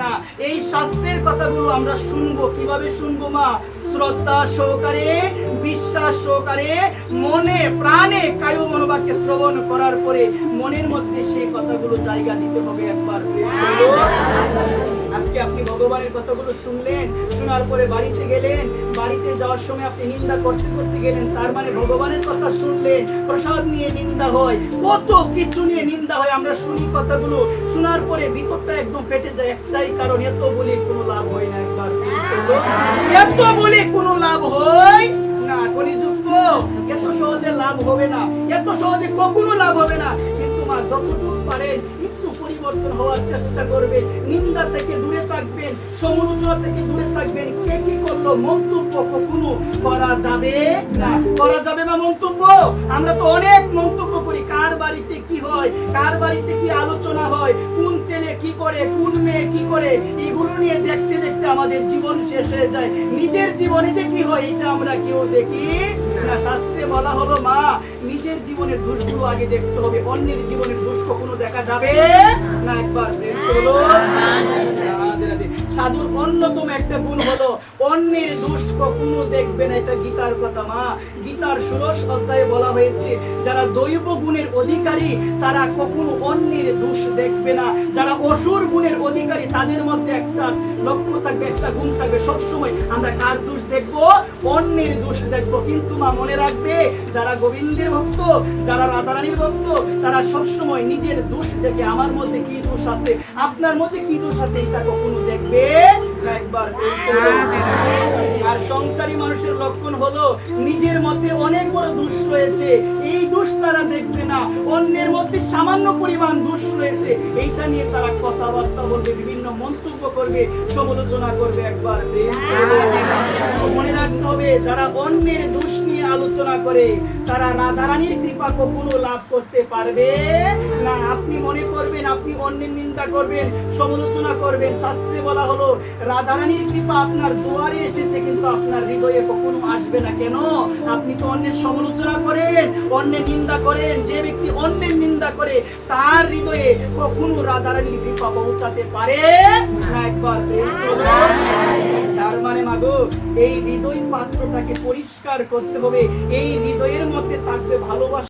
না। এই শাস্ত্রের কথাগুলো আমরা শুনবো, কিভাবে শুনবো মা? শ্রদ্ধা সহকারে, বিশ্বাস সহকারে, মনে প্রাণে কায় মনোবাক্যে শ্রবণ করার পরে মনের মধ্যে সেই কথাগুলো জায়গা দিতে হবে একবার। আজকে আপনি ভগবানের কথাগুলো শুনলেন, শোনার পরে বাড়িতে গেলেন, বাড়িতে যাওয়ার সময় আপনি নিন্দা করতে করতে গেলেন, তার মানে ভগবানের কথা শুনলেন। প্রসাদ নিয়ে নিন্দা হয়, কত কিছু নিয়ে নিন্দা হয়, আমরা শুনি কথাগুলো, শোনার পরে ভিতরটা একদম ফেটে যায়। একটাই কারণ, এত বলে কোনো লাভ হয় না। একবার এত বলে কোনো লাভ হয় না। কলিযুক্ত এত সহজে লাভ হবে না, এত সহজে কখনো লাভ হবে না। কিন্তু মা যতটুকু পারেন একটু পরিবর্তন হওয়ার চেষ্টা করবেন, নিন্দা থেকে দূরে থাকবেন, সমালোচনা থেকে দূরে থাকবেন। কে কি করলো মন্তব্য কখনো করা যাবে না। করা যাবে না মন্তব্য? আমরা তো অনেক মন্তব্য করি, কার বাড়িতে কি হয়, কার বাড়িতে কি আলোচনা হয়, কোন ছেলে কি করে, কোন মেয়ে কি করে, এগুলো নিয়ে দেখতে দেখতে আমাদের জীবন শেষ হয়ে যায়। নিজের জীবনে যে কি হয় এটা আমরা কেউ দেখি না। শাস্ত্রে বলা হলো মা, নিজের জীবনের দোষগুলো আগে দেখতে হবে, অন্যের জীবনের দোষ কখনো দেখা যাবে না। একবার সাধুর অন্যতম একটা গুণ হলো অন্যের দোষ কখনো দেখবে না। এটা গীতার কথা মা। গীতার 16 অধ্যায়ে বলা হয়েছে, যারা দৈব গুণের অধিকারী তারা কখনো অন্যের দোষ দেখবে না। যারা অসুর গুণের অধিকারী তাদের মধ্যে একটা লক্ষ্য থাকবে, একটা গুণ থাকবে, সবসময় আমরা কার দোষ দেখবো? অন্যের দোষ দেখবো। কিন্তু মা মনে রাখবে, যারা গোবিন্দের ভক্ত, যারা রাধারানীর ভক্ত, তারা সবসময় নিজের দোষ দেখে আমার মধ্যে কি দোষ আছে, আপনার মধ্যে কি দোষ আছে, এটা কখনো দেখবে না। একবার আর সংসারী মানুষের লক্ষণ হলো নিজের মধ্যে অনেক বড় দোষ রয়েছে, এই দোষ তারা দেখবে না। অন্যের মধ্যে সামান্য পরিমাণ দোষ রয়েছে, এইটা নিয়ে তারা কথাবার্তা বলবে, বিভিন্ন মন্তব্য করবে, সমালোচনা করবে। একবার মনে রাখতে হবে, যারা অন্যের দোষ নিয়ে আলোচনা করে তারা রাধারানীর কৃপা কখনো লাভ করতে পারবে না। আপনি মনে করবেন আপনি অন্যের নিন্দা করবেন, সমালোচনা করবেন, শাস্ত্রে বলা হলো রাধারানীর কৃপা আপনার দুয়ারে এসেছে, কিন্তু আপনার হৃদয়ে কখনো আসবে না। কেন? আপনি তো অন্যের সমালোচনা করেন, অন্যের নিন্দা করেন। যে ব্যক্তি অন্যের নিন্দা করে তার হৃদয়ে কখনো রাধারানীর কৃপা পৌঁছাতে পারে না। একবার তার মানে মাগো, এই হৃদয় পাত্রটাকে পরিষ্কার করতে হবে। এই হৃদয়ের মধ্যে থাকবে ভালোবাসা।